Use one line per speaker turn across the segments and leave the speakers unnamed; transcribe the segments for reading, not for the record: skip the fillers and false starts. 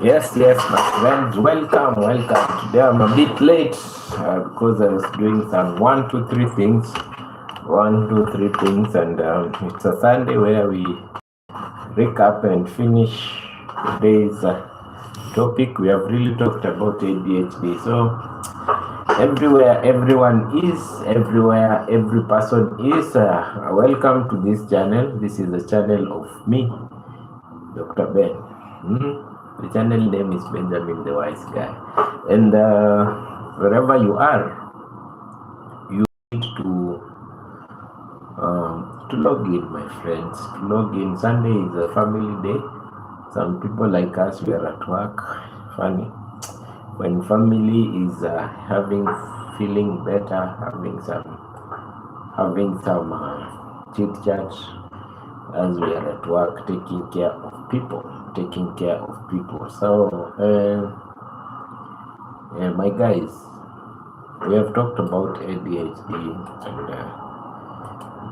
Yes, my friends, welcome. Today I'm a bit late because I was doing some one, two, three things, and it's a Sunday where we recap and finish today's topic. We have really talked about ADHD. So everywhere every person is, welcome to this channel. This is the channel of me, Dr. Ben. The channel name is Benjamin the Wise Guy. And wherever you are, you need to log in, my friends. To log in. Sunday is a family day. Some people like us, we are at work. Funny. When family is feeling better, having some chit chat as we are at work, taking care of people. So my guys, we have talked about ADHD, and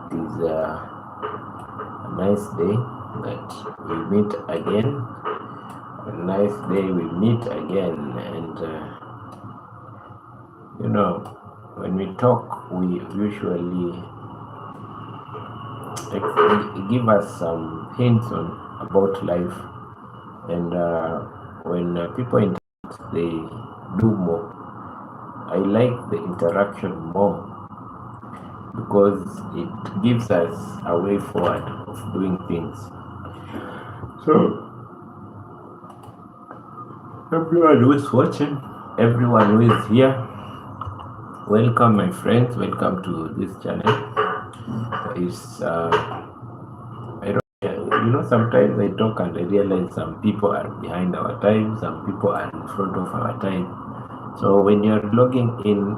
it is a nice day that we meet again. And when we talk, we usually give us some hints about life, and when people interact, they do more. I like the interaction more because it gives us a way forward of doing things. So everyone who is watching, everyone who is here, welcome, my friends. Welcome to this channel. Sometimes I talk and I realize some people are behind our time, some people are in front of our time. So when you're logging in,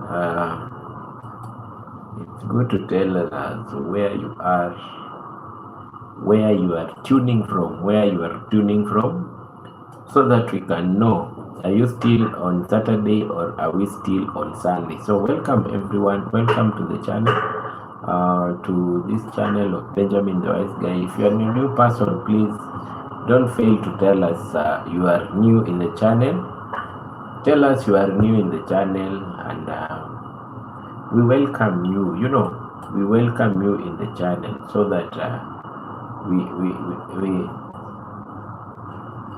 it's good to tell us where you are tuning from, so that we can know, are you still on Saturday or are we still on Sunday? So welcome everyone, welcome to the channel, to this channel of Benjamin the Wise Guy. If you are a new person, please don't fail to tell us you are new in the channel. Tell us you are new in the channel, and we welcome you. We welcome you in the channel, so that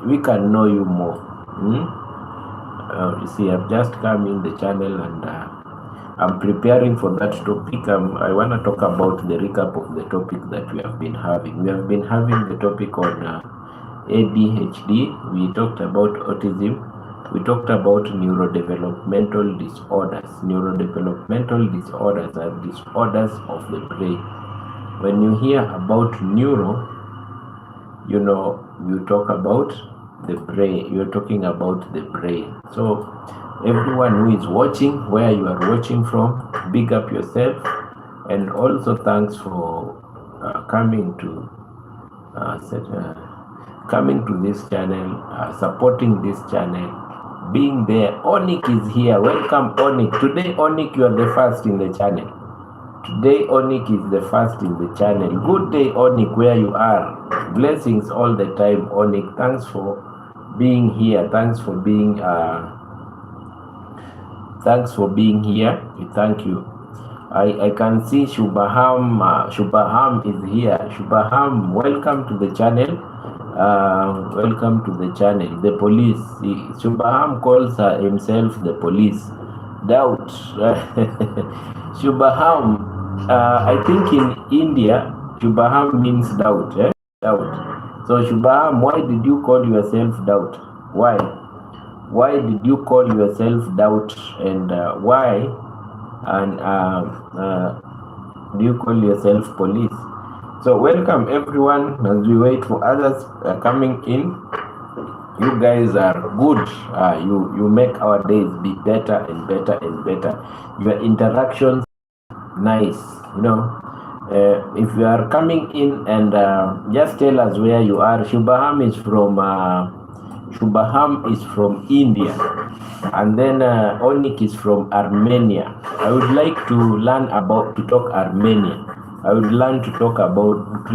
we can know you more. You see, I've just come in the channel, and I'm preparing for that topic. I want to talk about the recap of the topic that we have been having. We have been having the topic on ADHD. We talked about autism. We talked about neurodevelopmental disorders. Neurodevelopmental disorders are disorders of the brain. When you hear about neuro, you talk about the brain. You're talking about the brain. So everyone who is watching, where you are watching from, big up yourself, and also thanks for coming to this channel, supporting this channel, being there. Onik is here. Welcome, Onik. Today, Onik, you are the first in the channel. Today, Onik is the first in the channel. Good day, Onik, where you are. Blessings all the time, Onik. Thanks for being here. Thanks for being here. We thank you. I can see Shubham. Shubham is here. Shubham, welcome to the channel. Welcome to the channel. The police. Shubham calls himself the police. Doubt. Shubham. I think in India, Shubham means doubt. Doubt. So Shubham, why did you call yourself doubt? Why? Why did you call yourself doubt, and why? And do you call yourself police? So welcome everyone as we wait for others coming in. You guys are good. You make our days be better and better and better. Your interactions, nice. If you are coming in, and just tell us where you are. Shubham is from India, and then Onik is from Armenia. I would like to learn to talk Armenian. I would learn to talk Armenian.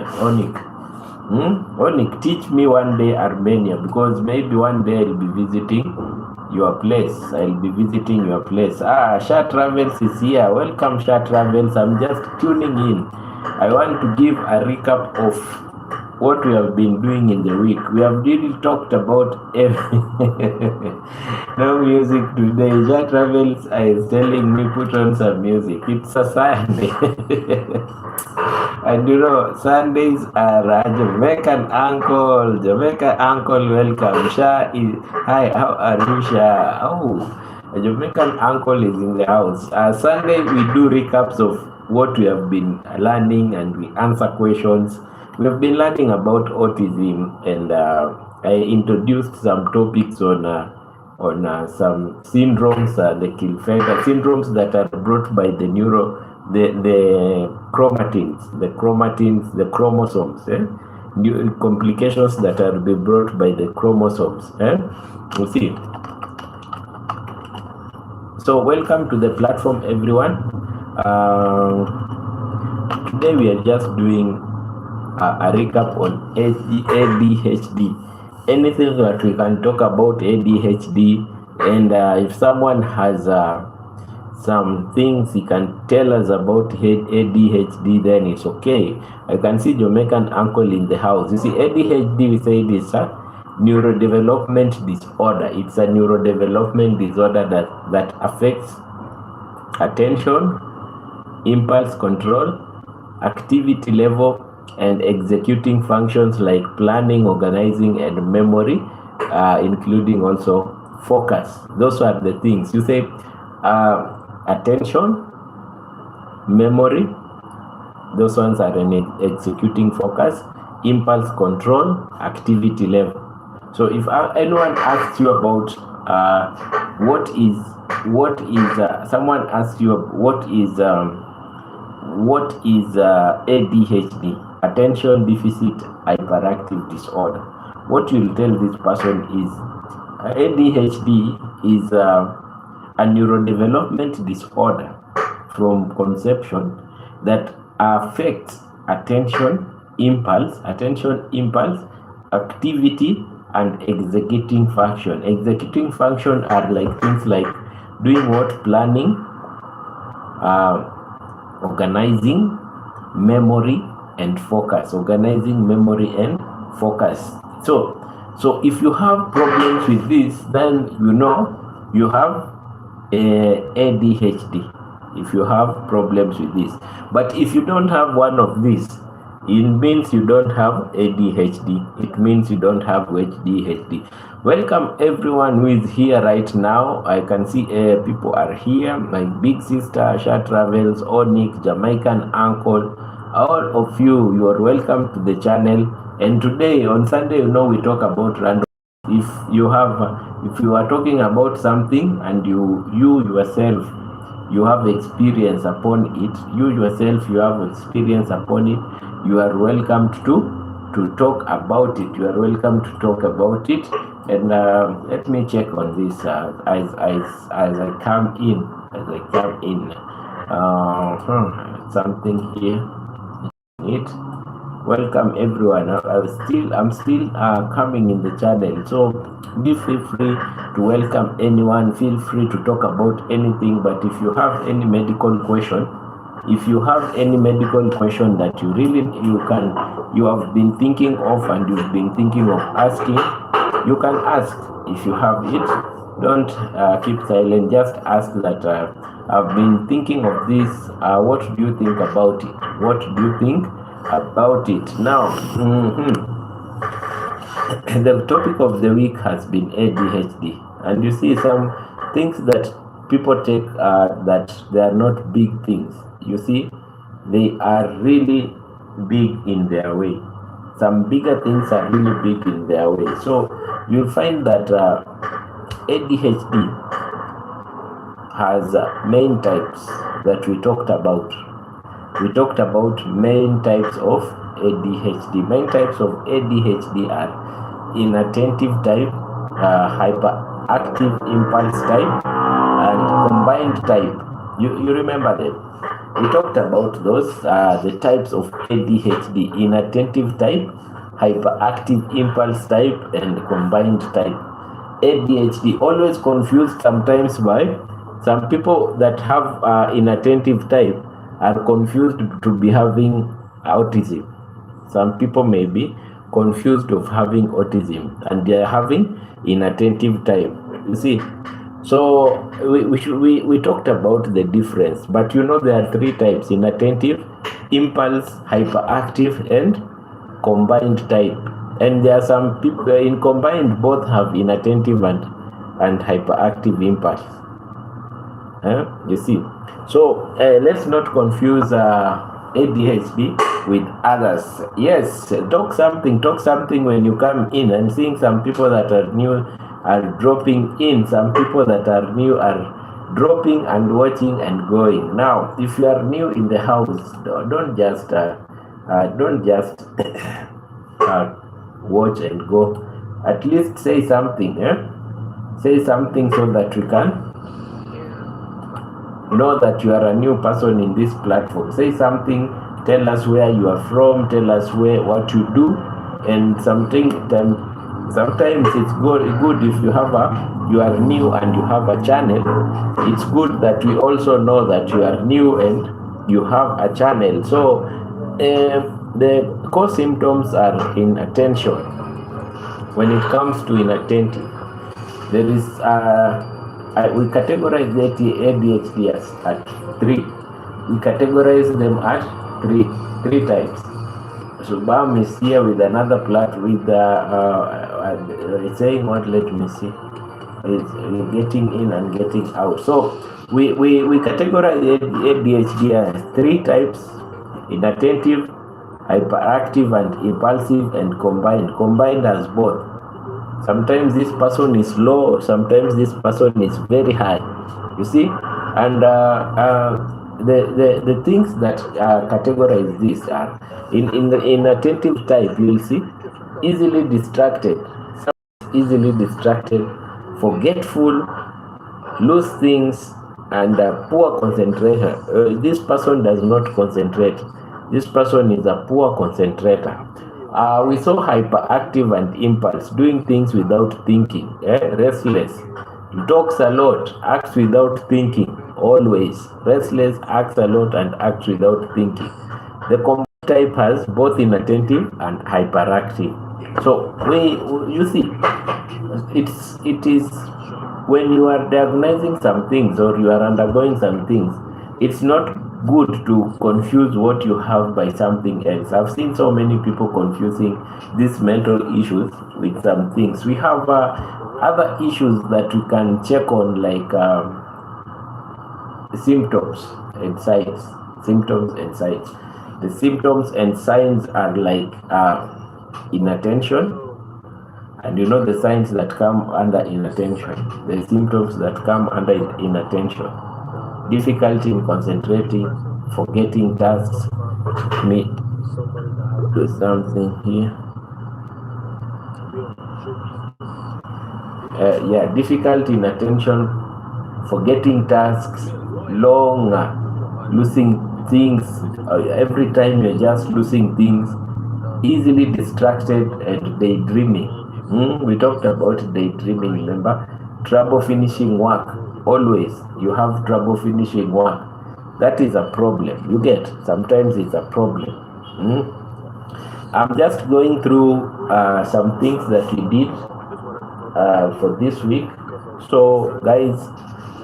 Onik, Onik, teach me one day Armenia, because maybe one day I'll be visiting your place. I'll be visiting your place. Sha Travels is here. Welcome, Sha Travels. I'm just tuning in. I want to give a recap of what we have been doing in the week. We have really talked about no music today. Sha Travels is telling me put on some music. It's a Sunday. And Sundays are a Jamaican uncle. Jamaican uncle, welcome. Hi, how are you, Sha? Oh, a Jamaican uncle is in the house. Sunday, we do recaps of what we have been learning and we answer questions. We have been learning about autism, and I introduced some topics on some syndromes, the Klinefelter syndromes that are brought by the chromosomes, new complications that are be brought by the chromosomes. You see. So welcome to the platform, everyone. Today we are just doing a recap on ADHD. Anything that we can talk about ADHD, and if someone has some things he can tell us about ADHD, then it's okay. I can see Jamaican uncle in the house. You see, ADHD, we say it is a neurodevelopment disorder. It's a neurodevelopment disorder that affects attention, impulse control, activity level, and executing functions like planning, organizing, and memory, including also focus. Those are the things. You say attention, memory, those ones are an executing focus, impulse control, activity level. So if anyone asks you about someone asks you what is ADHD, attention deficit hyperactive disorder, what you'll tell this person is ADHD is a neurodevelopment disorder from conception that affects attention, impulse, activity, and executing function. Executing function are like things like doing what? Planning, organizing, memory, and focus. Organizing, memory, and focus. So if you have problems with this, then you have ADHD. If you have problems with this, but if you don't have one of these, it means you don't have ADHD. It means you don't have ADHD. Welcome everyone who is here right now. I can see people are here. My big sister, Sha Travels, Onik, Jamaican uncle, all of you are welcome to the channel. And today on Sunday, we talk about random. If you are talking about something and you yourself you have experience upon it, you are welcome to talk about it. You are welcome to talk about it. And let me check on this as I come in. Something here. Welcome everyone. I'm still coming in the channel, so feel free to welcome anyone. Feel free to talk about anything. But if you have any medical question, that you have been thinking of and you've been thinking of asking, you can ask. If you have it, don't keep silent. Just ask that I've been thinking of this. What do you think about it? Now, the topic of the week has been ADHD, and you see some things that people take that they are not big things. You see, they are really big in their way. Some bigger things are really big in their way. So you'll find that ADHD has main types that we talked about. We talked about main types of ADHD. Main types of ADHD are inattentive type, hyperactive impulse type, and combined type. You remember them? We talked about those, the types of ADHD: inattentive type, hyperactive impulse type, and combined type. ADHD, always confused sometimes by some people that have inattentive type are confused to be having autism. Some people may be confused of having autism and they are having inattentive type. You see, so we talked about the difference, but you know there are three types: inattentive, impulse, hyperactive, and combined type. And there are some people in combined both have inattentive and hyperactive impulse. You see, so let's not confuse ADHD with others. Yes, talk something when you come in. I'm seeing some people that are new are dropping in, some people that are new are dropping and watching and going. Now, if you are new in the house, don't just watch and go. At least say something. Say something so that we can know that you are a new person in this platform. Say something, tell us where you are from, tell us what you do, and sometimes it's good if you are new and you have a channel. It's good that we also know that you are new and you have a channel. So the core symptoms are inattention. When it comes to inattentive, there is we categorize the ADHD as at three. We categorize them at three types. So Bam is here with another plot with saying what? Let me see. It's getting in and getting out. So we categorize ADHD as three types: inattentive, hyperactive, and impulsive, and combined. Combined as both. Sometimes this person is low, sometimes this person is very high. You see, and the things that categorize this are in the inattentive type. You will see easily distracted, forgetful, lose things, and poor concentration. This person does not concentrate. This person is a poor concentrator. We saw hyperactive and impulse, doing things without thinking, restless, talks a lot, acts without thinking, always restless, acts a lot, and acts without thinking. The combined type has both inattentive and hyperactive. So you see, it is when you are diagnosing some things or you are undergoing some things, it's not good to confuse what you have by something else. I've seen so many people confusing these mental issues with some things. We have other issues that we can check on, like symptoms and signs. The symptoms and signs are like inattention, and you know the signs that come under inattention, the symptoms that come under inattention: difficulty in concentrating, forgetting tasks. Let me do something here. Difficulty in attention, forgetting tasks, long losing things. Every time you're just losing things, easily distracted, and daydreaming. We talked about daydreaming, remember? Trouble finishing work. Always you have trouble finishing work. That is a problem. You get, sometimes it's a problem. I'm just going through some things that we did for this week. So guys,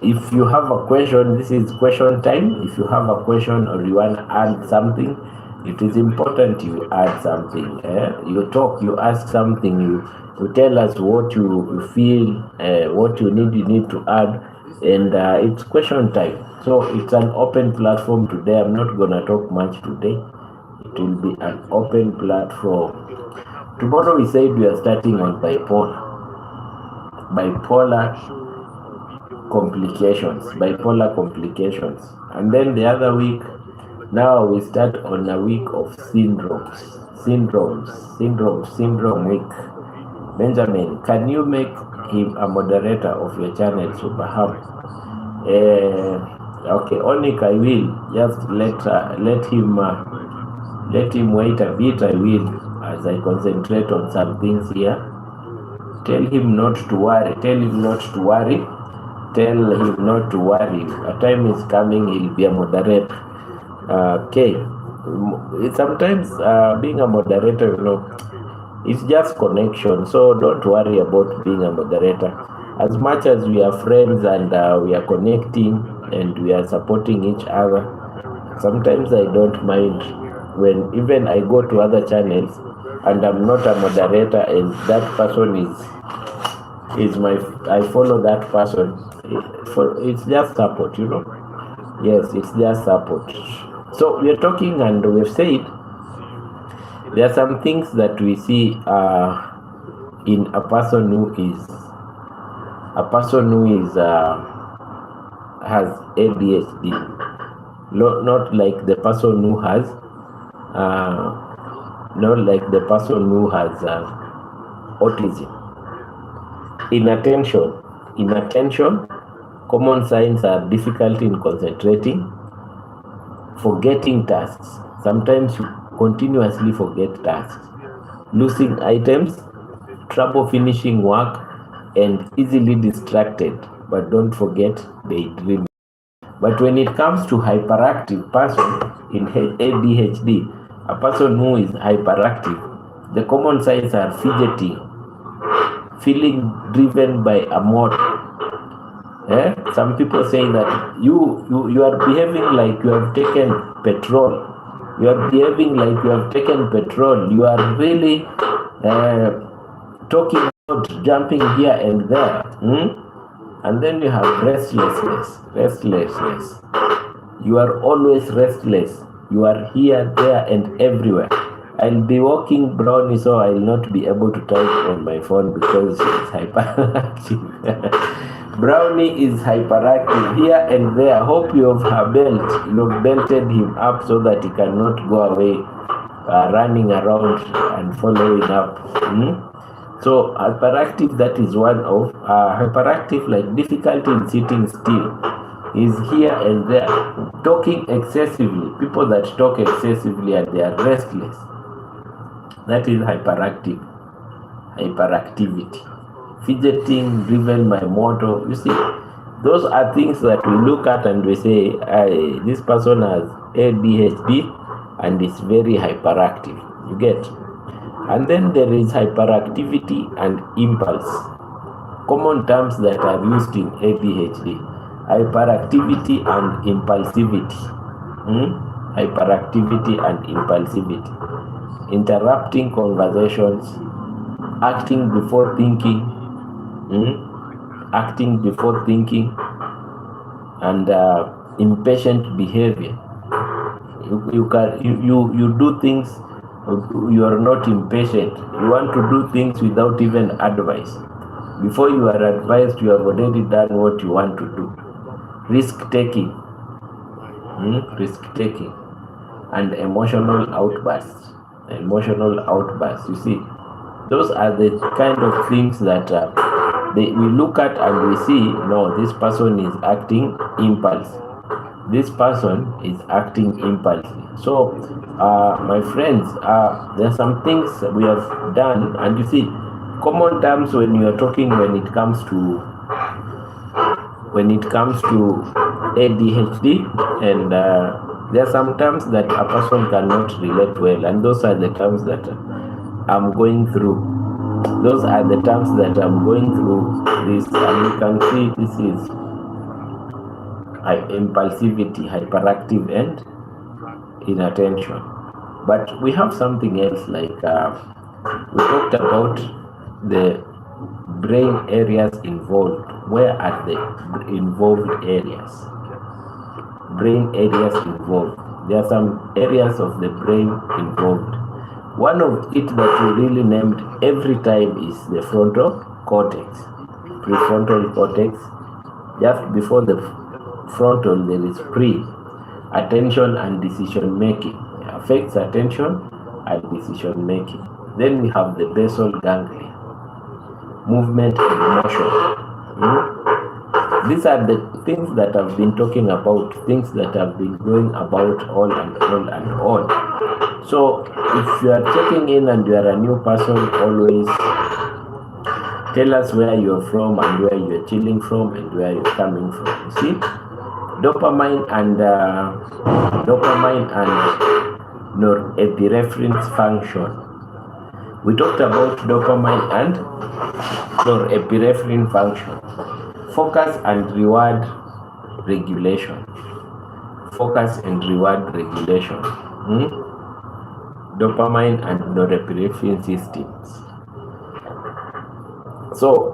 if you have a question, this is question time. If you have a question or you want to add something, it is important you add something. You talk, you ask something, you tell us what you feel, what you need to add, and it's question time. So it's an open platform today. I'm not gonna talk much today. It will be an open platform. Tomorrow we said we are starting on bipolar complications, and then the other week, now we start on a week of syndrome week. Benjamin, can you make him a moderator of your channel, Superhub? Okay, Onik, I will just let him wait a bit. I will as I concentrate on some things here. Tell him not to worry. Tell him not to worry. Tell him not to worry. A time is coming, he'll be a moderator. Okay. Sometimes being a moderator, it's just connection. So don't worry about being a moderator. As much as we are friends and we are connecting and we are supporting each other, sometimes I don't mind when even I go to other channels and I'm not a moderator and that person is my, I follow that person. It's just support, Yes, it's just support. So we are talking and we've said there are some things that we see in a person who has ADHD, not like the person who has autism. Inattention, common signs are difficulty in concentrating, forgetting tasks. Sometimes you continuously forget tasks, losing items, trouble finishing work, and easily distracted. But don't forget daydreaming. But when it comes to hyperactive person in ADHD, a person who is hyperactive, the common signs are fidgeting, feeling driven by a motor. Some people say that you are behaving like you have taken petrol. You are behaving like you have taken petrol. You are really talking about jumping here and there. And then you have restlessness. You are always restless. You are here, there, and everywhere. I'll be walking Brownie, so I'll not be able to type on my phone because she's hyperactive. Brownie is hyperactive here and there. Hope you have her belt. You've belted him up so that he cannot go away, running around and following up. So hyperactive, that is one of hyperactive, like difficulty in sitting still, is here and there. Talking excessively. People that talk excessively and they are restless. That is hyperactivity. Fidgeting, driven by motor. You see, those are things that we look at and we say, this person has ADHD and is very hyperactive. You get? And then there is hyperactivity and impulse. Common terms that are used in ADHD. Hyperactivity and impulsivity. Hyperactivity and impulsivity. Interrupting conversations, acting before thinking, and impatient behavior. You do things. You are not impatient. You want to do things without even advice. Before you are advised, you have already done what you want to do. Risk taking, and emotional outbursts. You see, those are the kind of things that we look at and we see, no, this person is acting impulse. This person is acting impulsively. So, my friends, there are some things we have done, and you see, common terms when you are talking when it comes to ADHD, and there are some terms that a person cannot relate well, and those are the terms that I'm going through. This, and you can see this is impulsivity, hyperactive, and inattention. But we have something else, like we talked about the brain areas involved. Where are the involved areas? Brain areas involved. There are some areas of the brain involved. One of it that we really named every time is the frontal cortex, prefrontal cortex. Just before the frontal, there is attention and decision making. It affects attention and decision making. Then we have the basal ganglia, movement and motion. these are the things that I've been talking about, things that I've been going about all and all and all. So if you are checking in and you are a new person, always tell us where you're from and where you're chilling from and where you're coming from. You see, dopamine and norepinephrine function. We talked about dopamine and norepinephrine function. Focus and reward regulation. Focus and reward regulation. Dopamine and norepinephrine systems. So,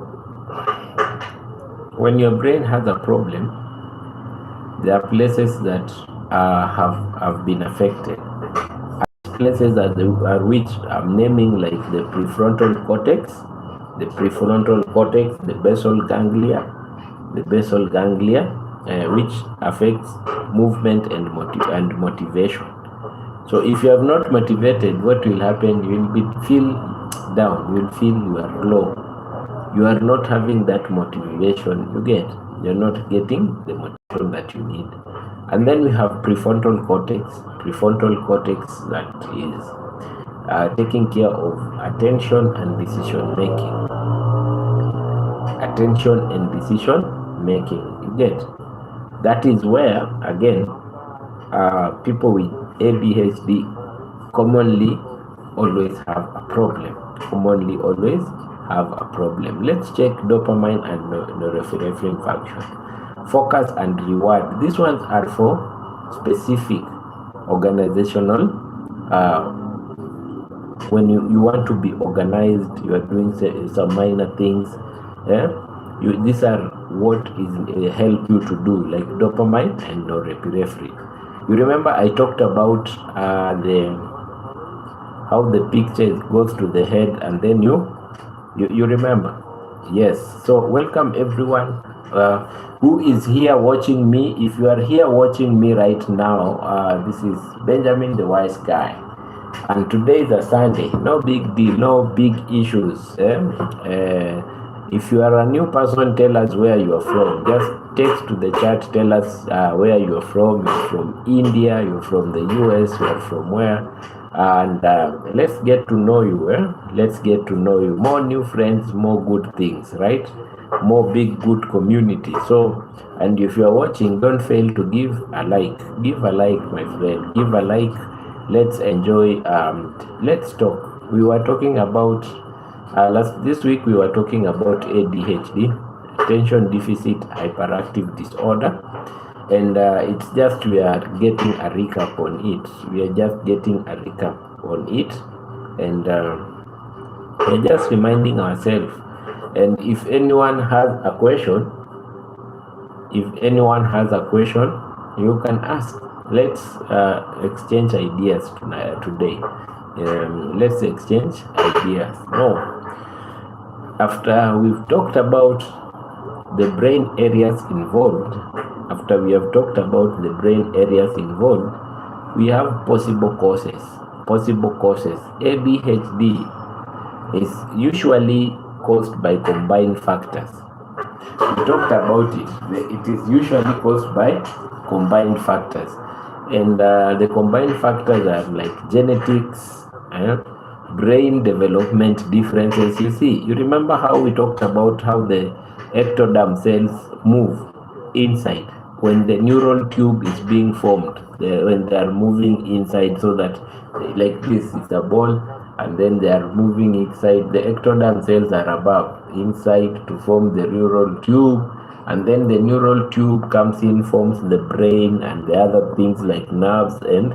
when your brain has a problem, there are places that have been affected. Places that are which I'm naming, like the prefrontal cortex, the basal ganglia, which affects movement and motivation. So if you are not motivated, what will happen? You will feel down. You will feel you are low. You are not having that motivation. You're not getting the motivation that you need. And then we have prefrontal cortex that is taking care of attention and decision making. You get? That is where, again, people with ADHD commonly always have a problem. Let's check dopamine and norepinephrine function. Focus and reward. These ones are for specific organizational. When you want to be organized, you are doing some minor things. These are what is help you to do, like dopamine and norepinephrine. You remember I talked about how the picture goes to the head, and then you remember. Yes. So welcome everyone who is here watching me. If you are here watching me right now, this is Benjamin the Wise Guy, and today is a Sunday. No big deal, no big issues. If you are a new person, tell us where you are from. Just text to the chat, tell us where you are from. You're from India, you're from the US, you're from where, and let's get to know you. Let's get to know you. More new friends, more good things, right? More big good community. So, and if you are watching, don't fail to give a like. Give a like, my friend. Give a like. Let's enjoy. Let's talk. We were talking about this week. We were talking about ADHD, attention deficit hyperactive disorder, and it's just we are getting a recap on it. And we're just reminding ourselves. And if anyone has a question, you can ask. Let's exchange ideas today. Let's exchange ideas. After we've talked about the brain areas involved, we have possible causes. ADHD is usually caused by combined factors. We talked about it. It is usually caused by combined factors, and the combined factors are like genetics, brain development differences. You remember how we talked about how the ectoderm cells move inside when the neural tube is being formed, when they are moving inside, so that like this is a ball, and then they are moving inside. The ectoderm cells are above inside to form the neural tube, and then the neural tube comes in, forms the brain and the other things like nerves. And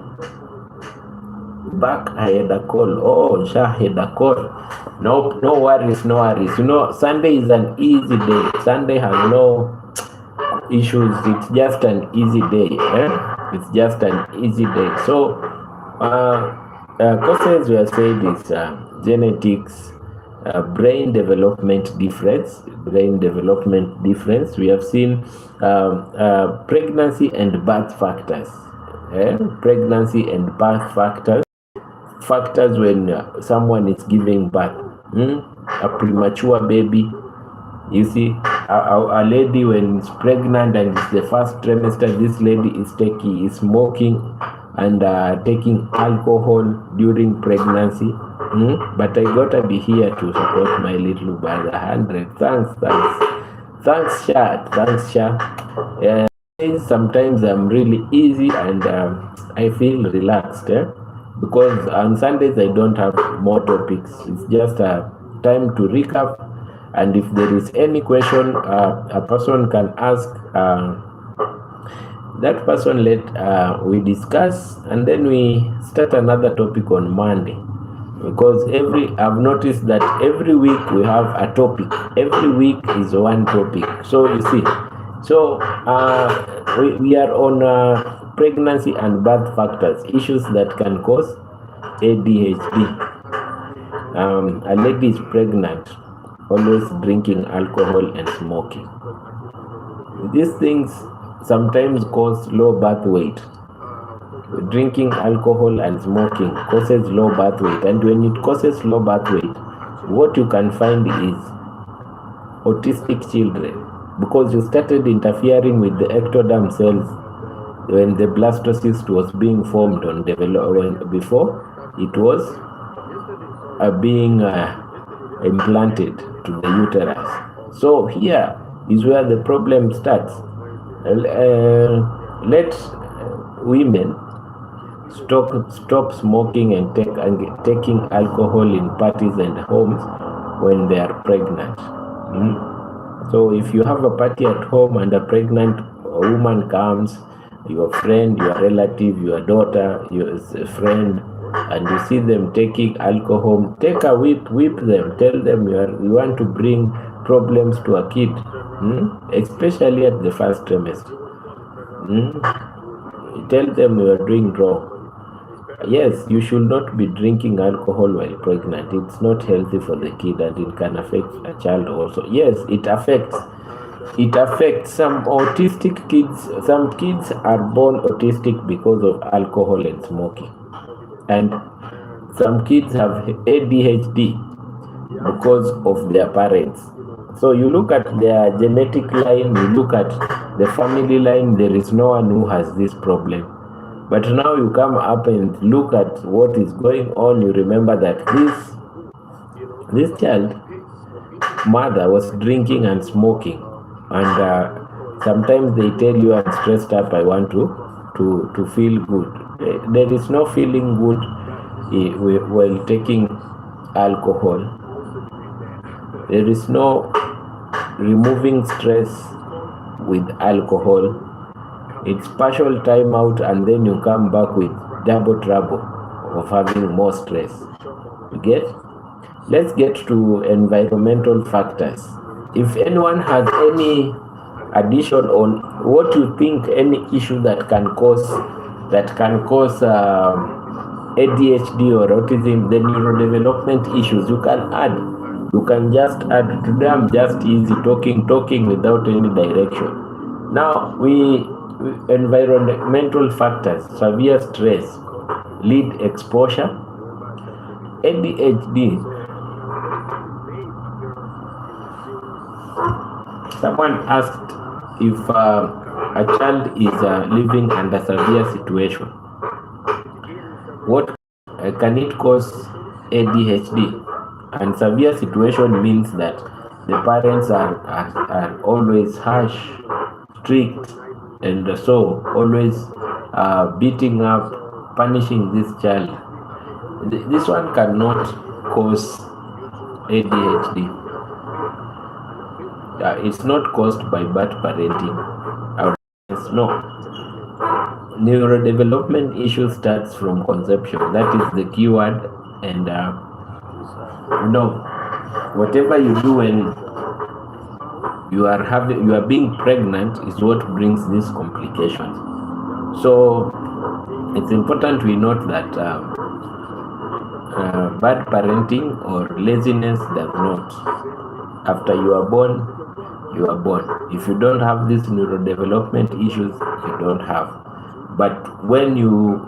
back, I had a call. I had a call. No worries. Sunday is an easy day. Sunday has no issues. It's just an easy day. So causes we have said is genetics, brain development difference. We have seen pregnancy and birth factors. Factors when someone is giving birth, a premature baby. You see, a lady when is pregnant and it's the first trimester, this lady is smoking and taking alcohol during pregnancy. But I gotta be here to support my little brother. 100. Thanks, Sha. Sometimes I'm really easy and I feel relaxed because on Sundays I don't have more topics. It's just a time to recap, and if there is any question a person can ask, that person we discuss, and then we start another topic on Monday. Because I've noticed that every week we have a topic. Every week is one topic. So you see, so we are on pregnancy and birth factors, issues that can cause ADHD. A lady is pregnant, always drinking alcohol and smoking. These things sometimes cause low birth weight. Drinking alcohol and smoking causes low birth weight, and when it causes low birth weight, what you can find is autistic children, because you started interfering with the ectoderm cells when the blastocyst was being formed before it was being implanted to the uterus. So here is where the problem starts. Let women stop smoking and taking alcohol in parties and homes when they are pregnant. So if you have a party at home and a pregnant woman comes, your friend, your relative, your daughter, your friend, and you see them taking alcohol, take a whip them, tell them you want to bring problems to a kid, especially at the first trimester. Tell them you are doing wrong. Yes, you should not be drinking alcohol while pregnant. It's not healthy for the kid, and it can affect a child also. Yes, it affects some autistic kids. Some kids are born autistic because of alcohol and smoking, and some kids have ADHD because of their parents. So you look at their genetic line, you look at the family line, there is no one who has this problem. But now you come up and look at what is going on, you remember that this child mother was drinking and smoking, and sometimes they tell you, I'm stressed up, I want to feel good. There is no feeling good while taking alcohol. There is no removing stress with alcohol. It's partial time out, and then you come back with double trouble of having more stress. You get? Let's get to environmental factors. If anyone has any addition on what you think, any issue that can cause ADHD or autism, the neurodevelopment issues, you can add. You can just add. Today I'm just easy talking without any direction. Now environmental factors, severe stress, lead exposure, ADHD. Someone asked if a child is living under severe situation, what can it cause ADHD? And severe situation means that the parents are always harsh, strict, and so always beating up, punishing this child. This one cannot cause ADHD. It's not caused by bad parenting. No. Neurodevelopment issue starts from conception. That is the key word. And whatever you do when you are being pregnant is what brings these complications. So it's important we note that bad parenting or laziness does not. After you are born, you are born. If you don't have these neurodevelopment issues, you don't have. But when you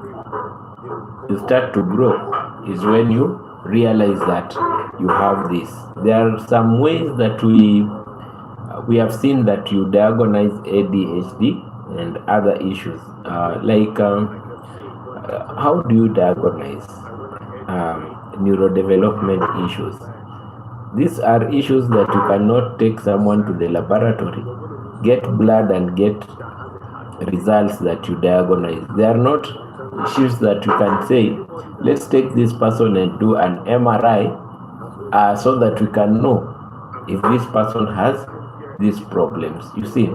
start to grow is when you realize that you have this. There are some ways that we have seen that you diagnose ADHD and other issues. How do you diagnose neurodevelopment issues? These are issues that you cannot take someone to the laboratory, get blood and get results that you diagnose. They are not issues that you can say, let's take this person and do an MRI so that we can know if this person has these problems. You see,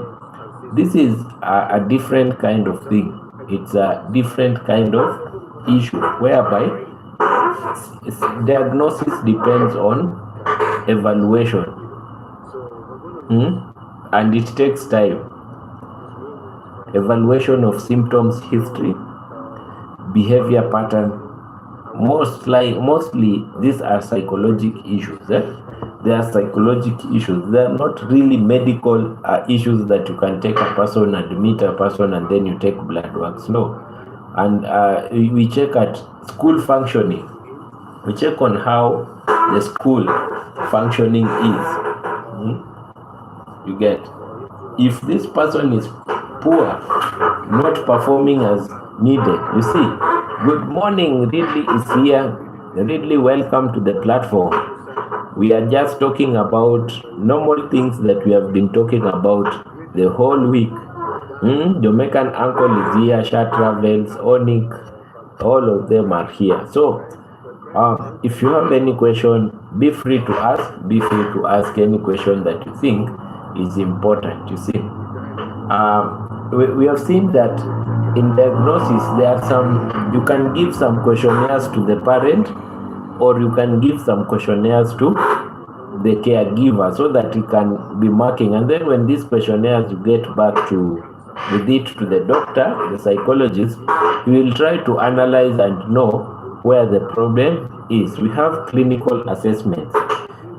this is a different kind of thing. It's a different kind of issue whereby diagnosis depends on evaluation, and it takes time. Evaluation of symptoms history, behavior pattern. Mostly these are psychological issues. They are psychological issues. They are not really medical issues that you can take a person, admit a person, and then you take blood works. No. And we check at school functioning. We check on how the school functioning is. You get, if this person is poor, not performing as needed. You see, good morning, Ridley is here. Ridley, welcome to the platform. We are just talking about normal things that we have been talking about the whole week. Jamaican uncle is here, Sha Travels, Onik, all of them are here. So if you have any question, be free to ask. Be free to ask any question that you think is important. You see, we have seen that in diagnosis there are some, you can give some questionnaires to the parent, or you can give some questionnaires to the caregiver so that he can be marking, and then when these questionnaires you get back with it to the doctor, the psychologist, he will try to analyze and know where the problem is. We have clinical assessments.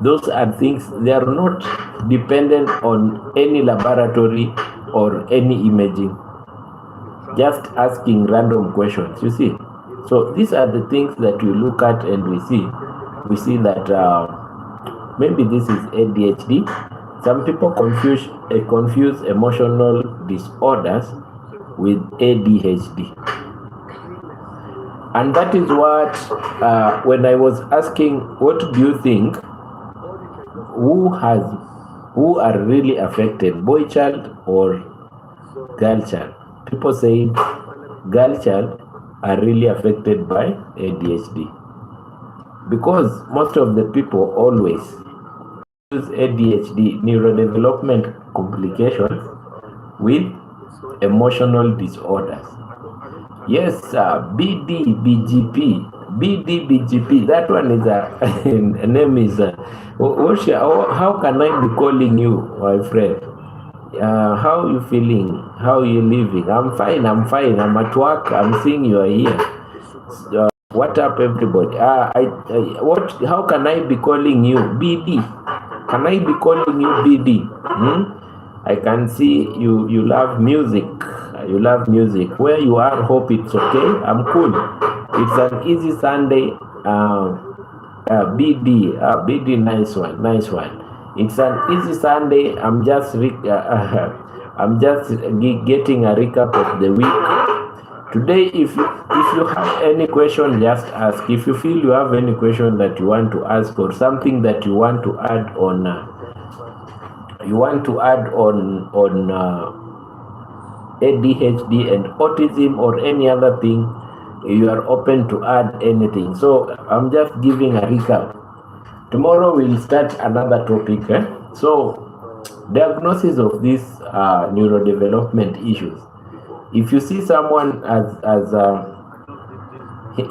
Those are things, they are not dependent on any laboratory or any imaging, just asking random questions, you see. So these are the things that we look at, and we see that maybe this is ADHD. Some people confuse emotional disorders with ADHD. And that is what, when I was asking, what do you think, who are really affected, boy child or girl child? People say girl child are really affected by ADHD, because most of the people always use ADHD, neurodevelopment complications, with emotional disorders. Yes, BDBGP, that one is a name is how can I be calling you, my friend? How are you feeling? How are you living? I'm fine. I'm at work. I'm seeing you are here. What up, everybody? How can I be calling you BD? Can I be calling you BD? I can see you love music. You love music. Where you are, hope it's okay. I'm cool. It's an easy Sunday. BD, nice one. It's an easy Sunday. I'm just getting a recap of the week. Today, if you have any question, just ask. If you feel you have any question that you want to ask, or something that you want to add on, ADHD and autism or any other thing, you are open to add anything. So I'm just giving a recap. Tomorrow we'll start another topic. So diagnosis of these neurodevelopment issues. If you see someone as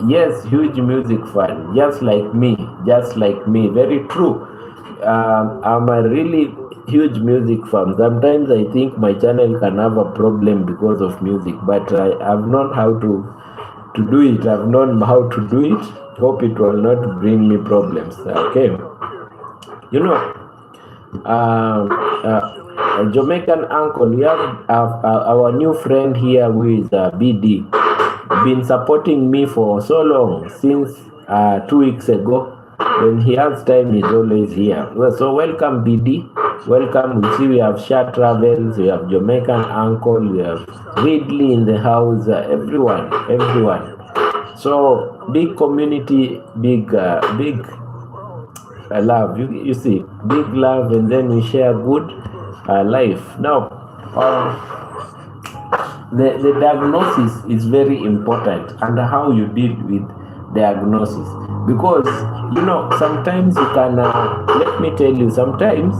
yes, huge music fan, just like me, very true. I'm a really huge music fan. Sometimes I think my channel can have a problem because of music, but I've known how to do it. I've known how to do it. Hope it will not bring me problems. Okay. You know, Jamaican uncle, we have our new friend here who is BD. Been supporting me for so long, since 2 weeks ago. When he has time, he's always here. Well, so welcome, BD. Welcome. We see we have Shah Travels, we have Jamaican Uncle, we have Ridley in the house, everyone. So big community, big love. You see, big love, and then we share good life. Now, the diagnosis is very important, and how you deal with diagnosis, because sometimes you can let me tell you, sometimes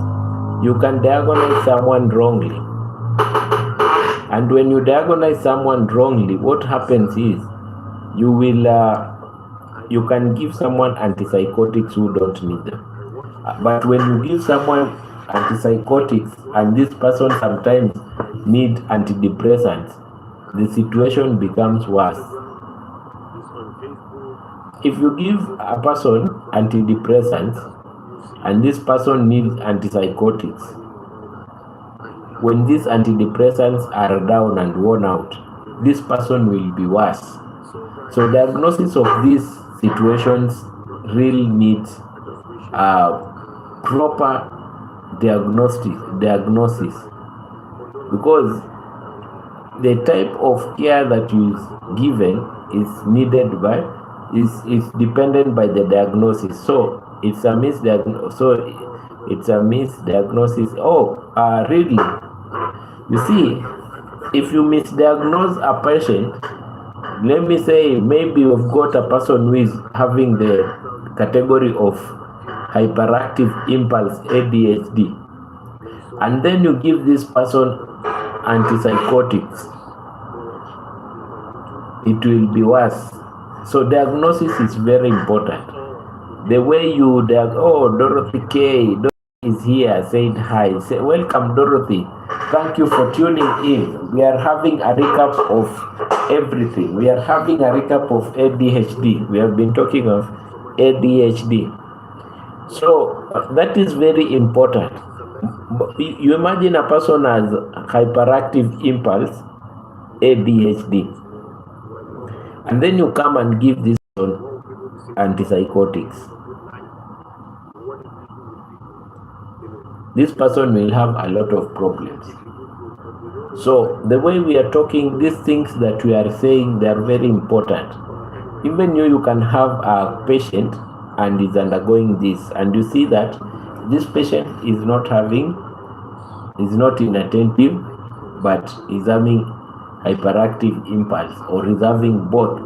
you can diagnose someone wrongly, and when you diagnose someone wrongly, what happens is you can give someone antipsychotics who don't need them. But when you give someone antipsychotics and this person sometimes need antidepressants, the situation becomes worse. If you give a person antidepressants and this person needs antipsychotics, when these antidepressants are down and worn out, this person will be worse. So diagnosis of these situations really needs proper diagnosis, because the type of care that is given is needed by is dependent by the diagnosis. So it's a misdiagnosis. Oh, really? You see, if you misdiagnose a patient, let me say maybe you've got a person who is having the category of hyperactive impulse, ADHD, and then you give this person antipsychotics, it will be worse. So diagnosis is very important. The way you Dorothy K is here, said hi. Say, welcome, Dorothy. Thank you for tuning in. We are having a recap of everything. We are having a recap of ADHD. We have been talking of ADHD. So that is very important. You imagine a person has hyperactive impulse, ADHD, and then you come and give this antipsychotics. This person will have a lot of problems. So the way we are talking, these things that we are saying, they are very important. Even you can have a patient and is undergoing this, and you see that this patient is not inattentive, but is having hyperactive impulse, or is having both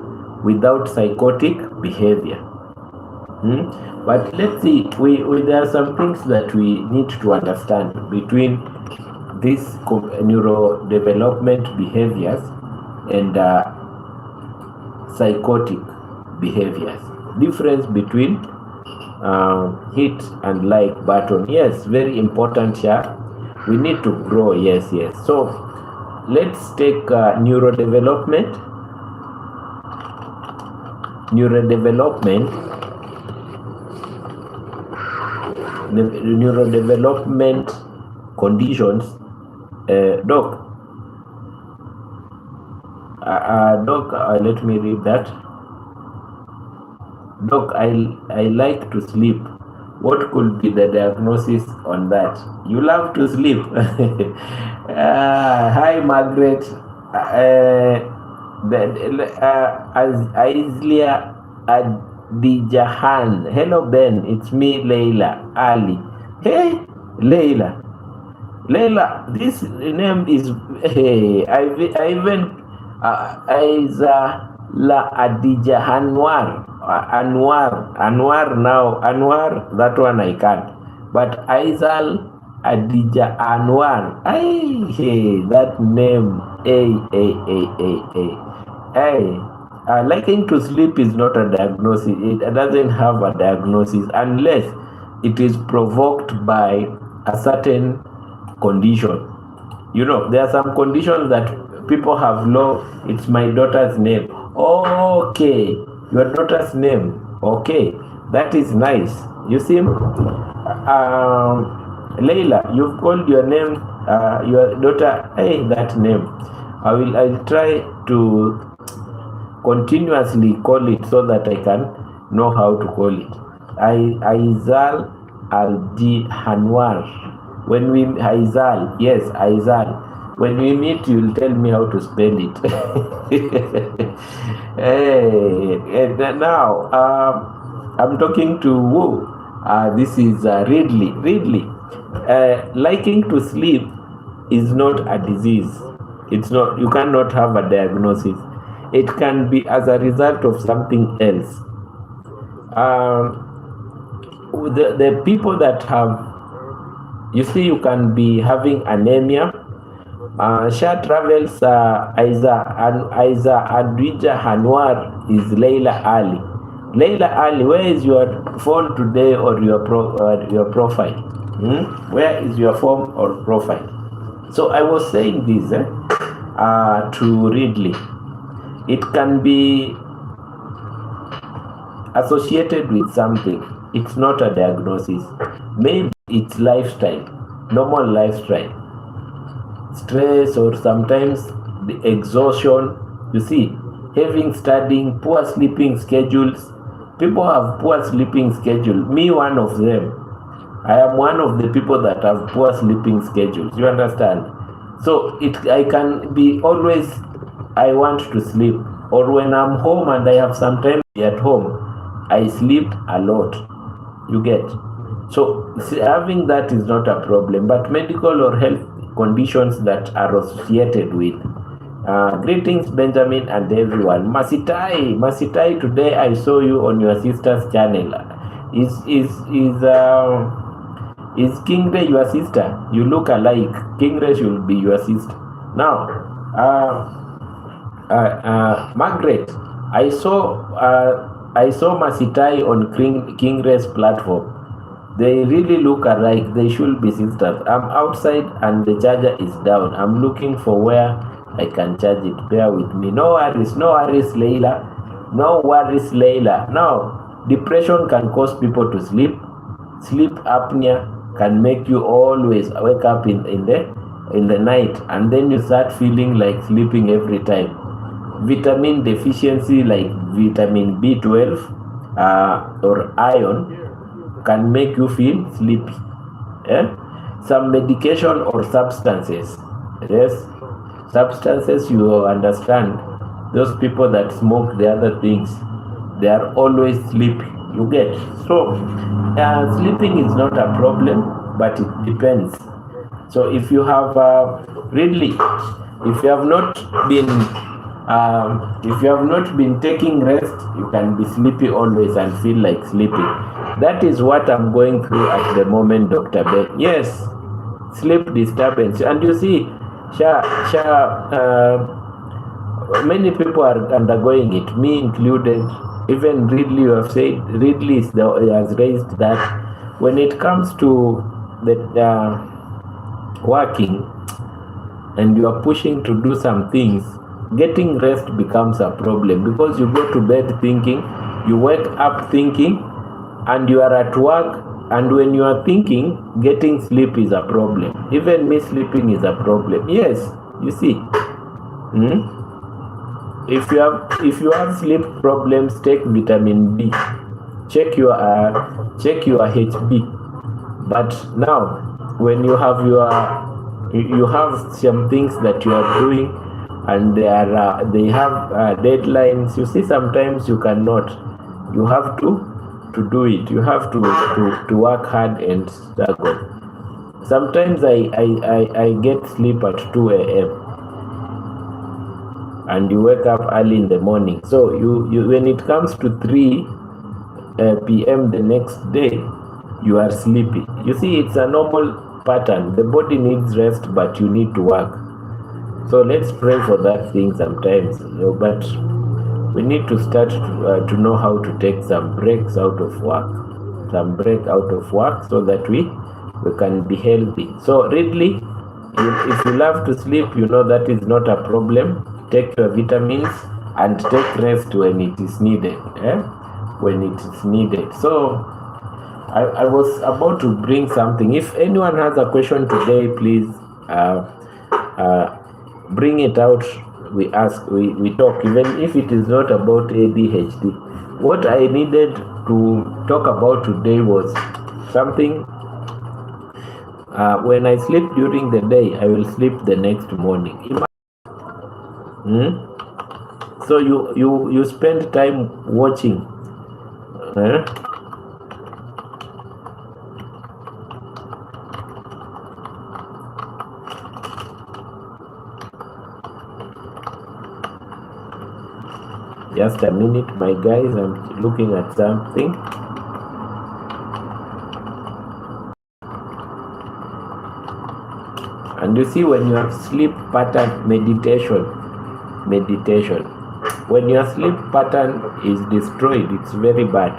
without psychotic behavior. But let's see, there are some things that we need to understand between these neurodevelopment behaviors and psychotic behaviors. Difference between hit and like button. Yes, very important here. We need to grow. Yes. So let's take neurodevelopment. The neurodevelopment conditions. Doc, let me read that. Doc, I like to sleep. What could be the diagnosis on that? You love to sleep. Hi, Margaret. Islia Adijahan. Hello, Ben. It's me, Leila Ali. Hey, Leila. This name is. Hey, I even La Adijahan Anwar now. Anwar, that one I can't. But Aizal Adija Anwar. Hey, that name. Hey. Liking to sleep is not a diagnosis. It doesn't have a diagnosis unless it is provoked by a certain condition. There are some conditions that people have low. It's my daughter's name. Okay, your daughter's name. Okay, that is nice. You see, Leila, you've called your name, your daughter. Hey, that name. I'll try to continuously call it so that I can know how to call it. Aizal Aldi Hanwar. When we Aizal, yes, Aizal. When we meet, you'll tell me how to spell it. Hey, and now I'm talking to who? This is Ridley. Ridley, liking to sleep is not a disease. It's not. You cannot have a diagnosis. It can be as a result of something else. The people that have, you see, you can be having anemia. Shah travels Aiza Adwija Hanwar is Leila Ali. Leila Ali, where is your phone today or your profile? Where is your phone or profile? So I was saying this to Ridley. It can be associated with something. It's not a diagnosis. Maybe it's lifestyle, normal lifestyle. Stress, or sometimes the exhaustion. You see, having studying, poor sleeping schedules. People have poor sleeping schedule. Me, one of them. I am one of the people that have poor sleeping schedules. You understand? So I can be always, I want to sleep. Or when I'm home and I have some time at home, I sleep a lot. You get? So having that is not a problem. But medical or health conditions that are associated with. Greetings, Benjamin and everyone. Masitai, today I saw you on your sister's channel. Is Kingre your sister? You look alike. Kingre should be your sister. Now, Margaret, I saw Masitai on Kingre's platform. They really look alike. They should be sisters. I'm outside and the charger is down. I'm looking for where I can charge it. Bear with me. No worries, Leila. No worries, Leila. Now, depression can cause people to sleep. Sleep apnea can make you always wake up in the night, and then you start feeling like sleeping every time. Vitamin deficiency like vitamin B12 or iron can make you feel sleepy. Some medication or substances. Yes, substances, you understand. Those people that smoke the other things, they are always sleepy. You get? So sleeping is not a problem, but it depends. So if you have really, if you have not been taking rest, you can be sleepy always and feel like sleeping. That is what I'm going through at the moment, Dr. Ben. Yes, sleep disturbance. And you see, many people are undergoing it, me included. Even Ridley, you have said, Ridley has raised that when it comes to the working and you are pushing to do some things, getting rest becomes a problem, because you go to bed thinking, you wake up thinking, and you are at work, and when you are thinking, getting sleep is a problem. Even me sleeping is a problem. Yes, you see. If you have sleep problems, take vitamin B. Check your HB. But now, when you have some things that you are doing, and they have deadlines. You see, sometimes you cannot. You have to do it. You have to work hard and struggle. Sometimes I get sleep at 2 a.m. and you wake up early in the morning. So you when it comes to 3 p.m. the next day, you are sleepy. You see, it's a normal pattern. The body needs rest, but you need to work. So let's pray for that thing sometimes. But we need to start to know how to take some breaks out of work. So that we can be healthy. So Ridley, if you love to sleep, you know that is not a problem. Take your vitamins and take rest when it is needed. When it is needed. So I was about to bring something. If anyone has a question today, please bring it out. We ask, we talk, even if it is not about ADHD. What I needed to talk about today was something when I sleep during the day, I will sleep the next morning. So you spend time watching. Just a minute, my guys, I'm looking at something. And you see, when you have sleep pattern meditation, when your sleep pattern is destroyed, it's very bad.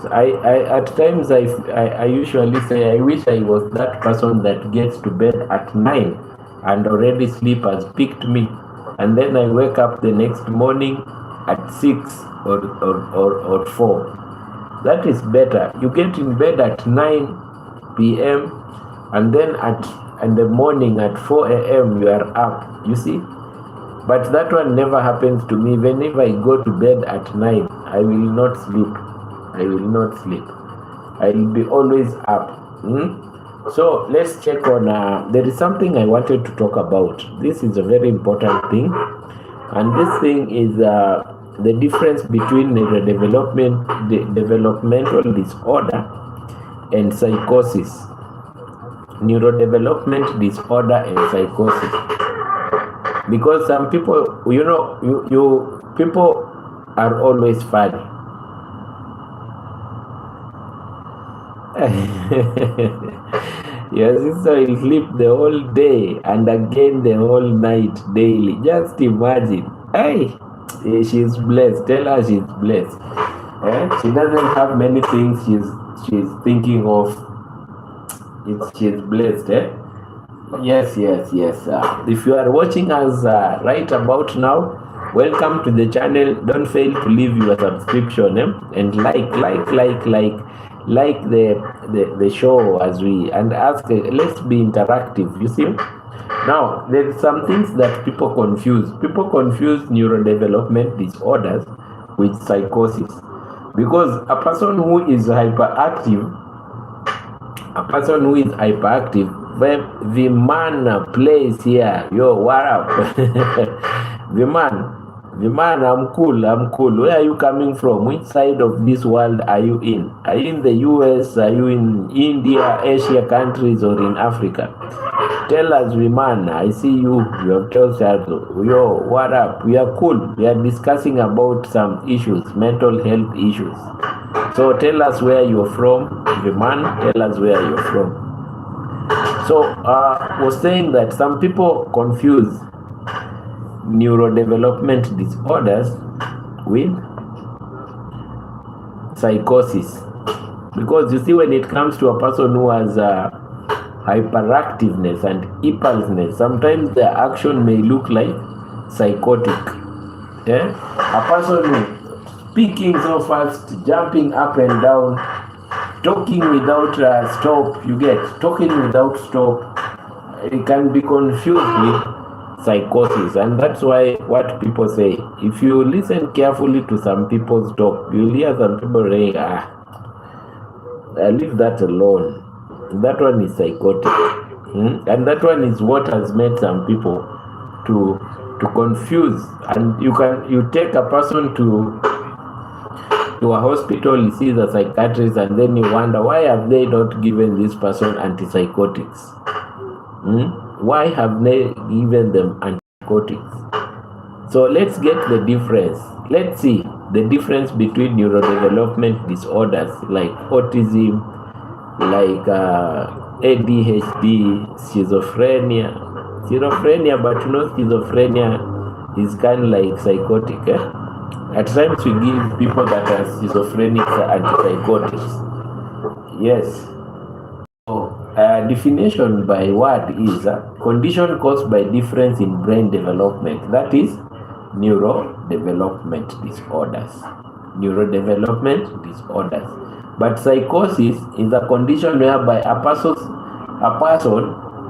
So I at times I usually say, I wish I was that person that gets to bed at 9 and already sleep has picked me, and then I wake up the next morning at 6 or 4. That is better. You get in bed at 9 p.m. and then in the morning at 4 a.m. you are up, you see. But that one never happens to me. Whenever I go to bed at 9, I will not sleep. I will be always up. So let's check on, there is something I wanted to talk about. This is a very important thing. And this thing is the difference between developmental disorder and psychosis. Neurodevelopment disorder and psychosis. Because some people, people are always funny. Your sister will sleep the whole day and again the whole night daily. Just imagine. Hey, she's blessed. Tell her she's blessed. She doesn't have many things she's thinking of. She's blessed. Yes. If you are watching us right about now, welcome to the channel. Don't fail to leave your subscription and like the show as we and ask. Let's be interactive. You see. Now there's some things that people confuse. People confuse neurodevelopment disorders with psychosis, because a person who is hyperactive, the man plays here. Yo, what up? the man, I'm cool. Where are you coming from? Which side of this world are you in? Are you in the US? Are you in India, Asia countries, or in Africa? Tell us, man. I see you. You have told us. Yo, what up? We are cool. We are discussing about some issues, mental health issues. So tell us where you're from, man. Tell us where you're from. So I was saying that some people confuse neurodevelopment disorders with psychosis, because you see, when it comes to a person who has hyperactiveness and impulsiveness, sometimes the action may look like psychotic. A person who speaking so fast, jumping up and down, talking without stop. You get talking without stop. It can be confused with psychosis, and that's why what people say. If you listen carefully to some people's talk, you'll hear some people saying, leave that alone. That one is psychotic, and that one is what has made some people to confuse. And you take a person to a hospital, you see the psychiatrist, and then you wonder, why have they not given this person antipsychotics? Why have they given them antipsychotics? So let's get the difference. Let's see the difference between neurodevelopment disorders like autism, like ADHD, schizophrenia, but schizophrenia is kind of like psychotic. At times we give people that are schizophrenic antipsychotics. Yes. So, definition by word is a condition caused by difference in brain development. That is neurodevelopment disorders. But psychosis is a condition whereby a person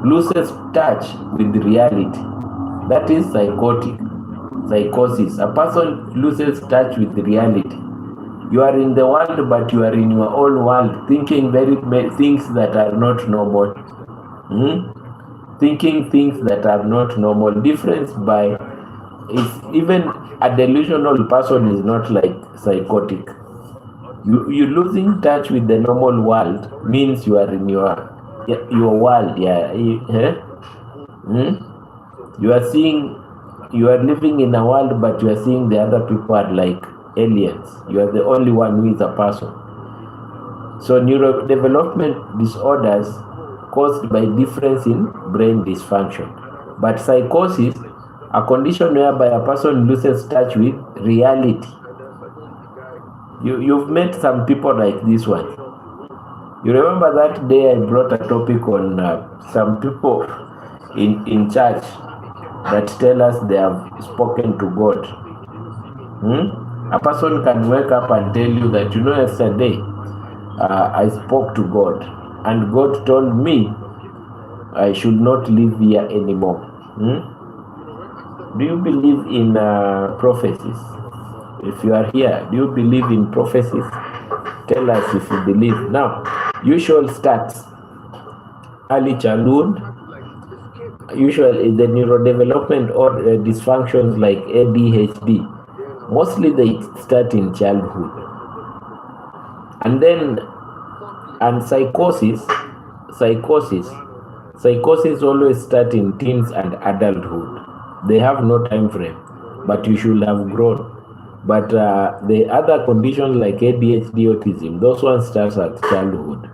loses touch with reality. That is psychosis. A person loses touch with reality. You are in the world, but you are in your own world, thinking very things that are not normal. Thinking things that are not normal. Difference by is even a delusional person is not like psychotic. You losing touch with the normal world means you are in your world. Yeah. You are seeing, you are living in a world, but you are seeing the other people are like aliens. You are the only one who is a person. So neurodevelopment disorders caused by difference in brain dysfunction. But psychosis, a condition whereby a person loses touch with reality. You've met some people like this one. You remember that day I brought a topic on some people in church that tell us they have spoken to God. A person can wake up and tell you that, yesterday I spoke to God and God told me I should not live here anymore. Do you believe in prophecies? If you are here, do you believe in prophecies? Tell us if you believe. Now, usual starts early childhood. Usually the neurodevelopment or dysfunctions like ADHD, mostly they start in childhood. And then, and psychosis always start in teens and adulthood. They have no time frame, but you should have grown. But the other conditions like ADHD, autism, those ones start at childhood.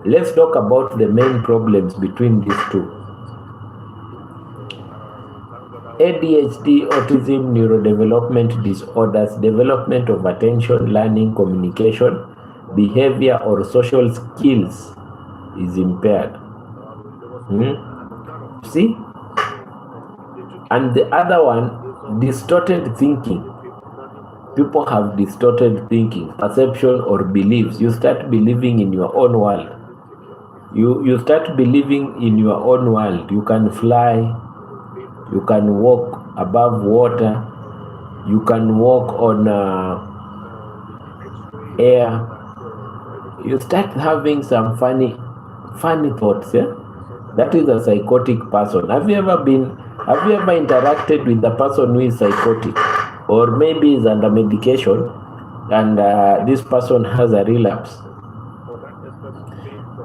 Let's talk about the main problems between these two. ADHD, autism, neurodevelopment disorders, development of attention, learning, communication, behavior, or social skills is impaired. See? And the other one, distorted thinking. People have distorted thinking, perception, or beliefs. You start believing in your own world. You start believing in your own world. You can fly. You can walk above water. You can walk on air. You start having some funny thoughts. Yeah? That is a psychotic person. Have you ever interacted with a person who is psychotic, or maybe is under medication, and this person has a relapse?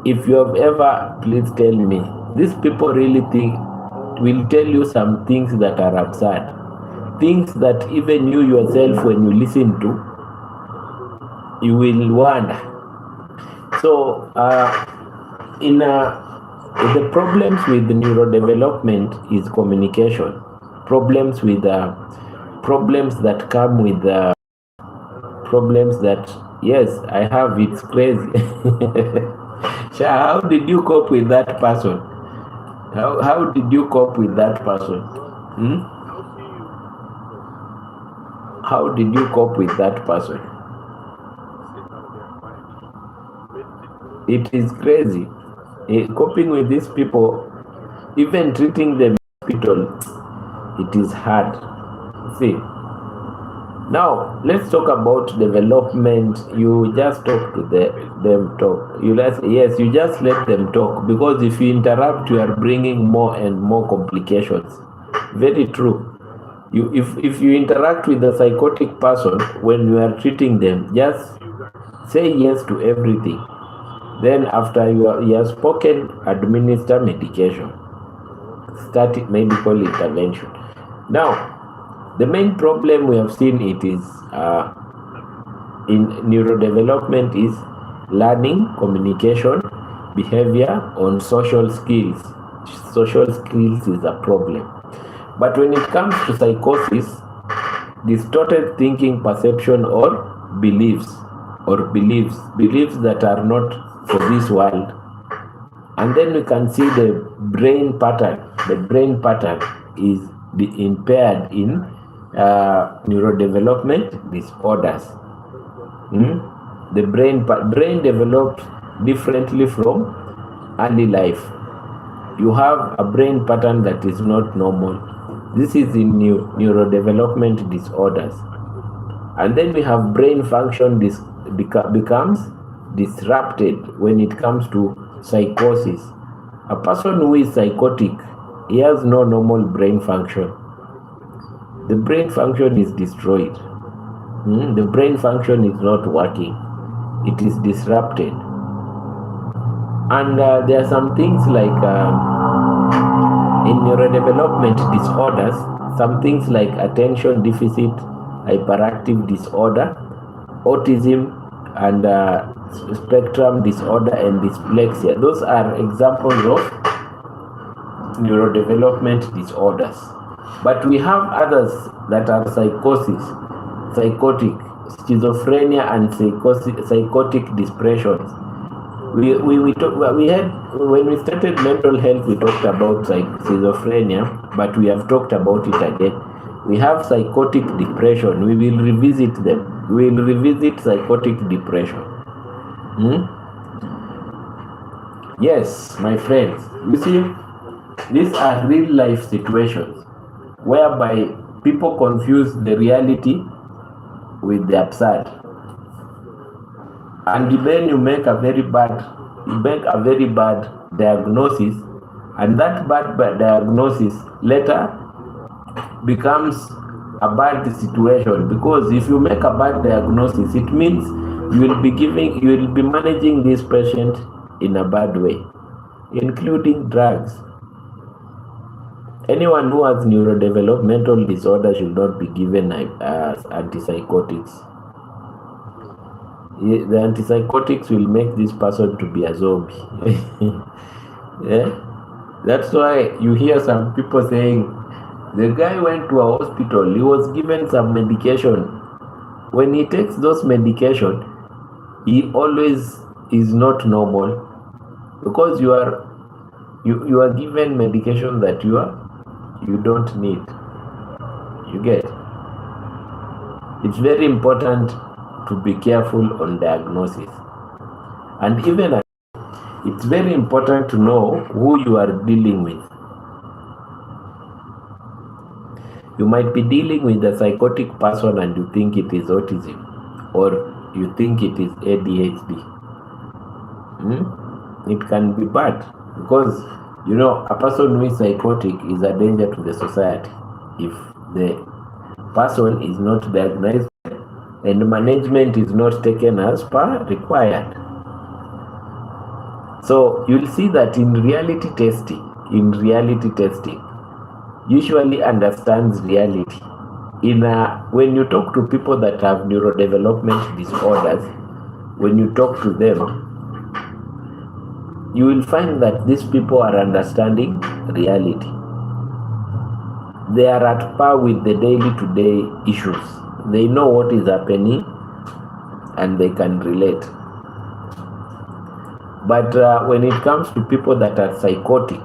If you have ever, please tell me. These people really will tell you some things that are absurd, things that even you yourself, when you listen to, you will wonder. So the problems with the neurodevelopment is communication. Problems with problems that come with problems that, yes, I have. It's crazy. How did you cope with that person? How did you cope with that person? How did you cope with that person? It is crazy. Coping with these people, even treating them in hospital, it is hard. See, now let's talk about development. You just talk to them talk. You just let them talk, because if you interrupt, you are bringing more and more complications. Very true. If you interact with a psychotic person when you are treating them, just say yes to everything. Then after you have spoken, administer medication. Start medical intervention. Now, the main problem we have seen it is in neurodevelopment is learning, communication, behavior, on social skills. Social skills is a problem. But when it comes to psychosis, distorted thinking, perception, or beliefs that are not for this world. And then we can see the brain pattern. The brain pattern is impaired in neurodevelopment disorders. The brain develops differently from early life. You have a brain pattern that is not normal. This is in neurodevelopment disorders. And then we have brain function becomes disrupted when it comes to psychosis. A person who is psychotic, he has no normal brain function. The brain function is destroyed. The brain function is not working. It is disrupted. And there are some things like in neurodevelopment disorders, some things like attention deficit hyperactive disorder, autism, and spectrum disorder and dyslexia. Those are examples of neurodevelopment disorders. But we have others that are psychotic, schizophrenia, and psychotic depressions. We had, when we started mental health, we talked about schizophrenia, but we have talked about it again. We have psychotic depression. We will revisit them. We will revisit psychotic depression. Yes, my friends, you see, these are real life situations whereby people confuse the reality with the absurd. And then you make a very bad diagnosis, and that bad diagnosis later becomes a bad situation, because if you make a bad diagnosis, it means you will be managing this patient in a bad way, including drugs. Anyone who has neurodevelopmental disorder should not be given antipsychotics. The antipsychotics will make this person to be a zombie. Yeah? That's why you hear some people saying, the guy went to a hospital, he was given some medication. When he takes those medication, he always is not normal, because you are given medication that you don't need. You get? It's very important to be careful on diagnosis. And even it's very important to know who you are dealing with. You might be dealing with a psychotic person and you think it is autism, or you think it is ADHD. It can be bad, because a person who is psychotic is a danger to the society if the person is not diagnosed and management is not taken as per required. So you'll see that in reality testing, usually understands reality. When you talk to people that have neurodevelopment disorders, when you talk to them, you will find that these people are understanding reality. They are at par with the day-to-day issues. They know what is happening and they can relate. But when it comes to people that are psychotic,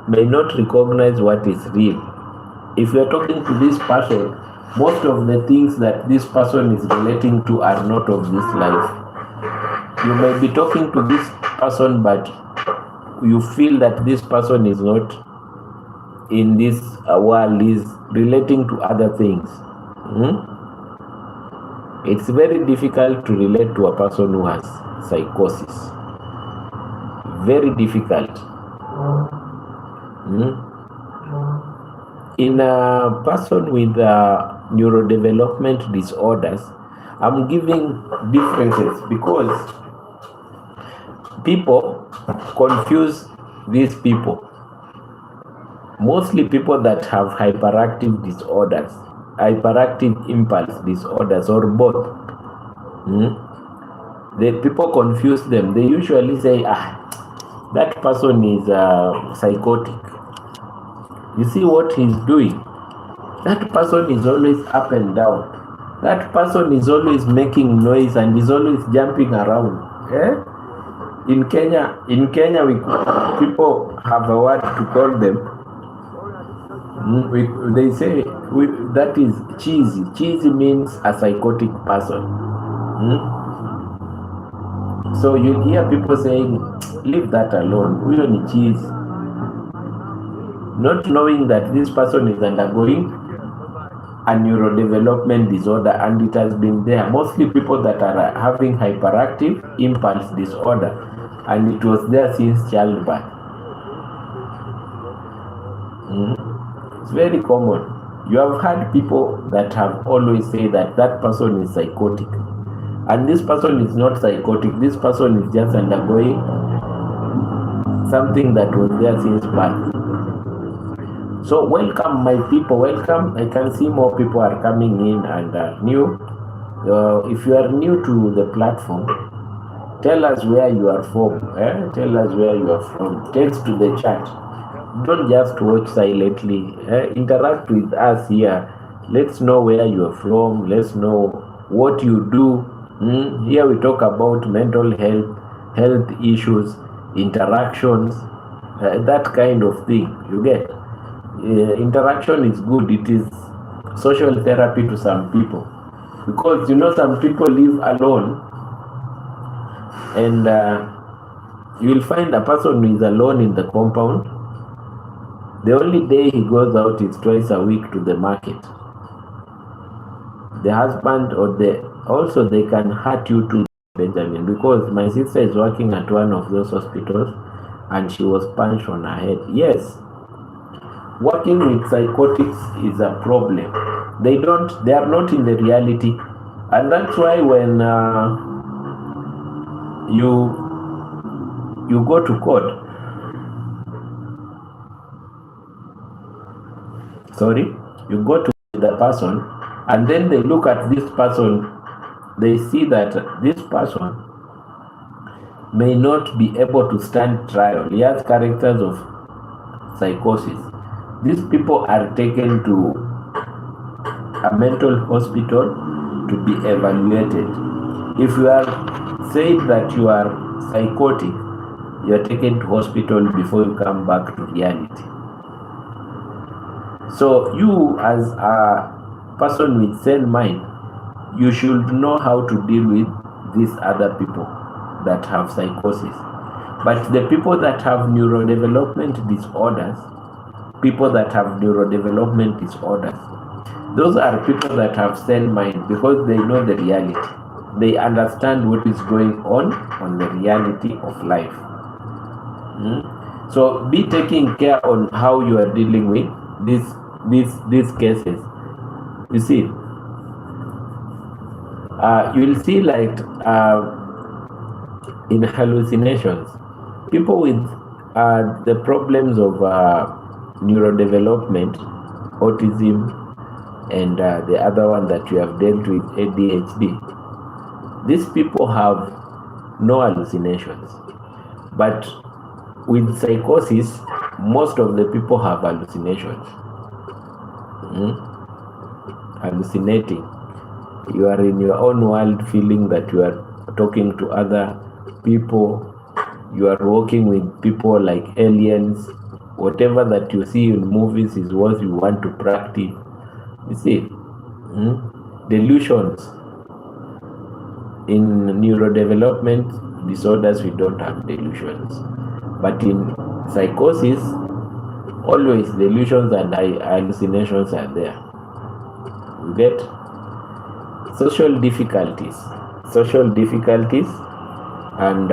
may not recognize what is real. If you are talking to this person, most of the things that this person is relating to are not of this life. You may be talking to this person, but you feel that this person is not in this world, is relating to other things. It's very difficult to relate to a person who has psychosis. Very difficult. In a person with neurodevelopment disorders, I'm giving differences because people confuse these people. Mostly people that have hyperactive disorders, hyperactive impulse disorders, or both. The people confuse them. They usually say, that person is psychotic. You see what he's doing? That person is always up and down. That person is always making noise and is always jumping around. In Kenya, people have a word to call them. They say that is cheesy. Cheesy means a psychotic person. So you hear people saying, leave that alone. We don't need cheese. Not knowing that this person is undergoing a neurodevelopment disorder, and it has been there. Mostly people that are having hyperactive impulse disorder, and it was there since childbirth. It's very common. You have had people that have always said that that person is psychotic, and this person is not psychotic. This person is just undergoing something that was there since birth. So welcome, my people, welcome. I can see more people are coming in and new. If you are new to the platform, tell us where you are from. Tell us where you are from. Text to the chat. Don't just watch silently. Interact with us here. Let's know where you are from. Let's know what you do. Here we talk about mental health issues, interactions, that kind of thing. You get? Interaction is good. It is social therapy to some people, because some people live alone, and you will find a person who is alone in the compound. The only day he goes out is twice a week to the market. The husband also they can hurt you too, Benjamin, because my sister is working at one of those hospitals and she was punched on her head. Yes, working with psychotics is a problem. They are not in the reality, and that's why when you go to court, you go to the person, and then they look at this person, they see that this person may not be able to stand trial. He has characters of psychosis. These people are taken to a mental hospital to be evaluated. If you are said that you are psychotic, you are taken to hospital before you come back to reality. So you, as a person with sane mind, you should know how to deal with these other people that have psychosis. But the people that have neurodevelopment disorders, those are people that have sane mind, because they know the reality. They understand what is going on the reality of life. So be taking care on how you are dealing with these cases. You see, you will see, like in hallucinations, people with the problems of neurodevelopment, autism, and the other one that you have dealt with, ADHD, these people have no hallucinations. But with psychosis, most of the people have hallucinations. Hallucinating. You are in your own world, feeling that you are talking to other people. You are working with people like aliens. Whatever that you see in movies is what you want to practice. You see, delusions. In neurodevelopment disorders, we don't have delusions. But in psychosis, always delusions and hallucinations are there. You get? Social difficulties and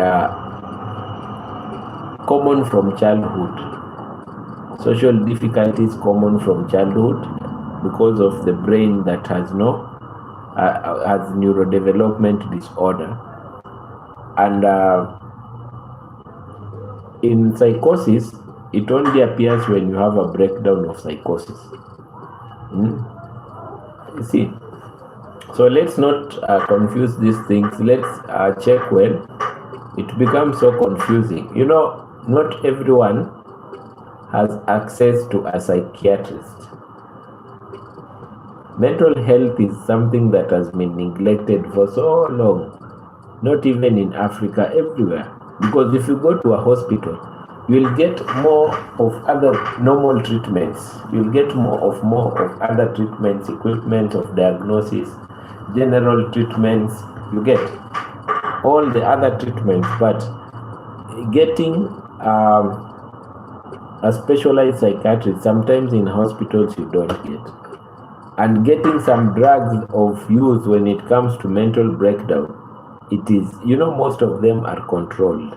common from childhood. Social difficulties common from childhood because of the brain that has has neurodevelopment disorder. And in psychosis, it only appears when you have a breakdown of psychosis. You see, so let's not confuse these things. Let's check well. It becomes so confusing. Not everyone has access to a psychiatrist. Mental health is something that has been neglected for so long, not even in Africa, everywhere. Because if you go to a hospital, you will get more of other normal treatments. You'll get more of other treatments, equipment of diagnosis, general treatments. You get all the other treatments, but getting a specialized psychiatrist, sometimes in hospitals you don't get. and getting some drugs of use when it comes to mental breakdown, it is, most of them are controlled.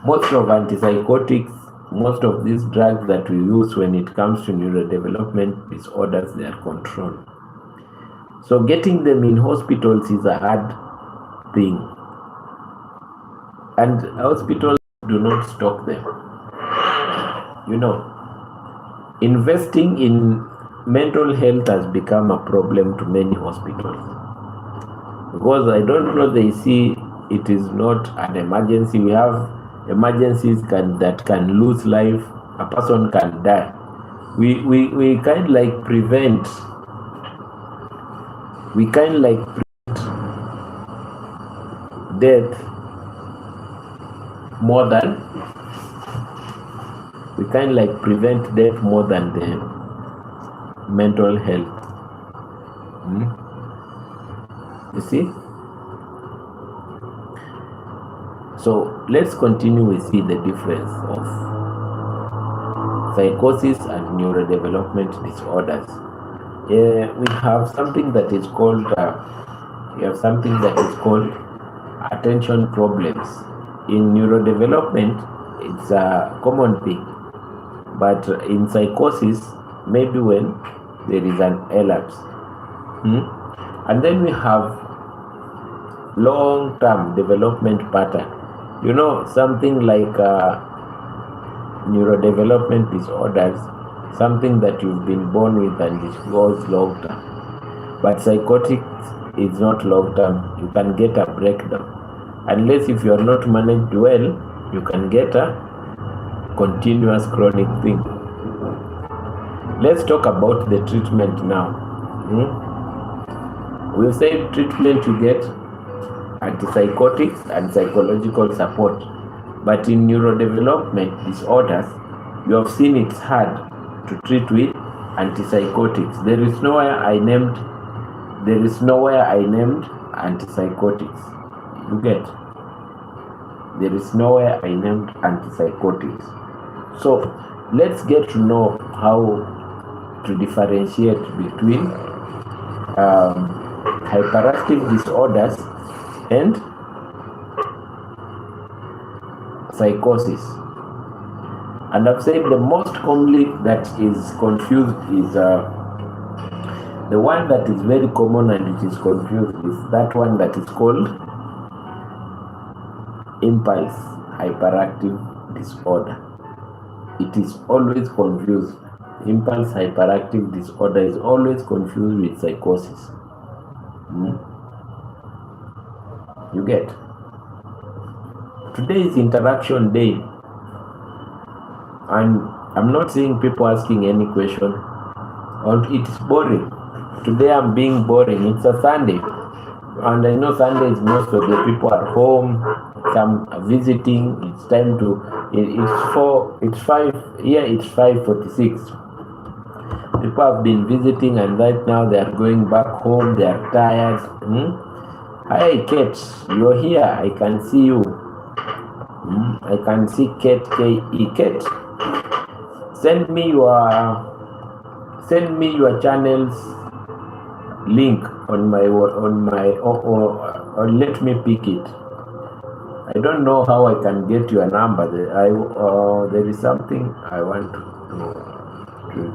Most of antipsychotics, most of these drugs that we use when it comes to neurodevelopment disorders, they are controlled. So getting them in hospitals is a hard thing. And hospitals do not stock them. Investing in mental health has become a problem to many hospitals. Because I don't know, they see it is not an emergency. We have emergencies that can lose life. A person can die. We kind like prevent. We kind like prevent death more than the mental health. You see? So let's continue with see the difference of psychosis and neurodevelopment disorders. We have something that is called attention problems. In neurodevelopment, it's a common thing, but in psychosis, maybe when there is an elapse. And then we have long-term development pattern. Something like neurodevelopment disorders, something that you've been born with and it goes long-term. But psychotics is not long-term. You can get a breakdown. Unless if you are not managed well, you can get a continuous chronic thing. Let's talk about the treatment now. We've said treatment, you get antipsychotics and psychological support. But in neurodevelopment disorders, you have seen it's hard to treat with antipsychotics. There is nowhere I named antipsychotics. You get? There is nowhere I named antipsychotics. So let's get to know how to differentiate between hyperactive disorders and psychosis. And I've said the most commonly that is confused is the one that is very common and it is confused is that one that is called impulse hyperactive disorder. It is always confused. Impulse hyperactive disorder is always confused with psychosis. You get? Today is interaction day, and I'm not seeing people asking any question. Or it is boring. Today I'm being boring. It's a Sunday, and I know Sundays most of the people are home. Some are visiting. It's time to. It's 5:46. People have been visiting, and right now they are going back home. They are tired. Hi, Kate. You're here. I can see you. I can see Kate. Kate. Send me your channel's link on or let me pick it. I don't know how I can get your number. There is something I want to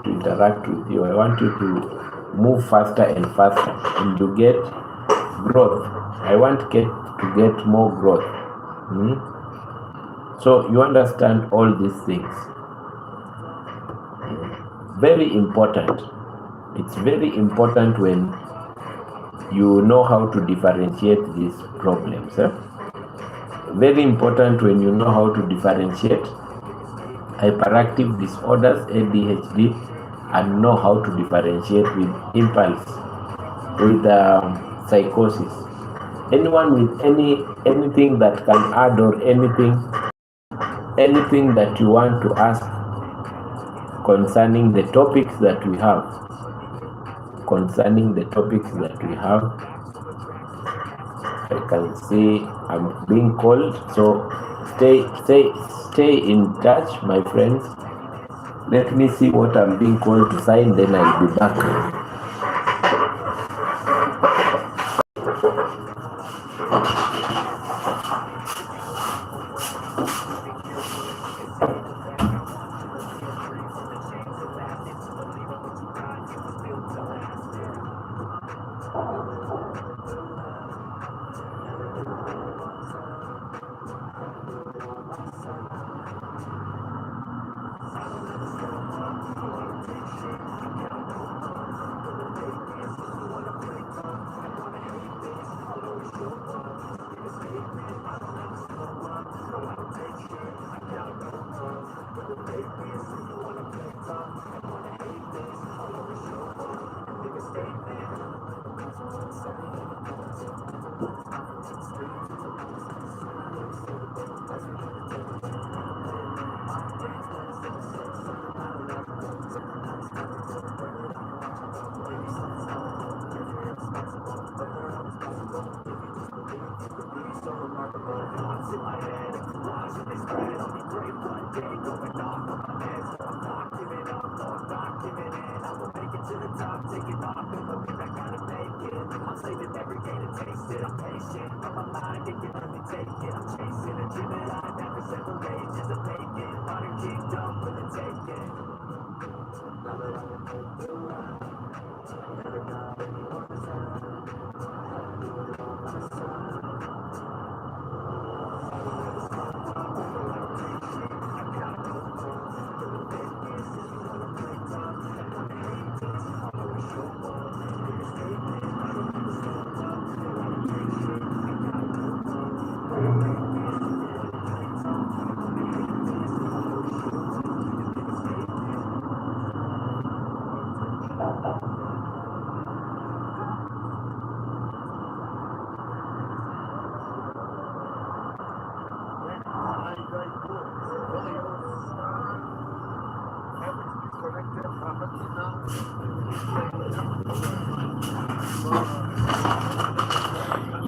interact with you. I want you to move faster and faster and to get growth. I want Kate to get more growth. So you understand all these things. Very important. It's very important when you know how to differentiate these problems. Very important when you know how to differentiate hyperactive disorders, ADHD, and know how to differentiate with impulse, with psychosis. Anyone with anything that can add or anything that you want to ask concerning the topics that we have. I can see I'm being called, so stay in touch, my friends. Let me see what I'm being called to sign, then I'll be back.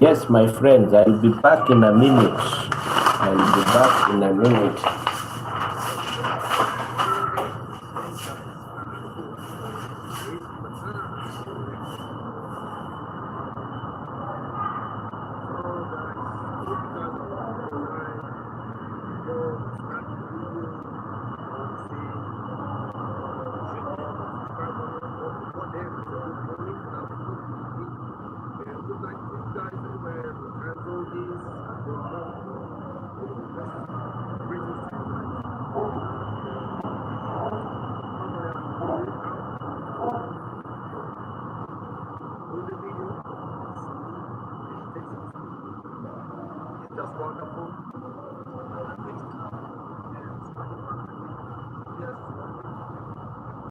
Yes, my friends, I'll be back in a minute. I'll be back in a minute.
Just wonderful.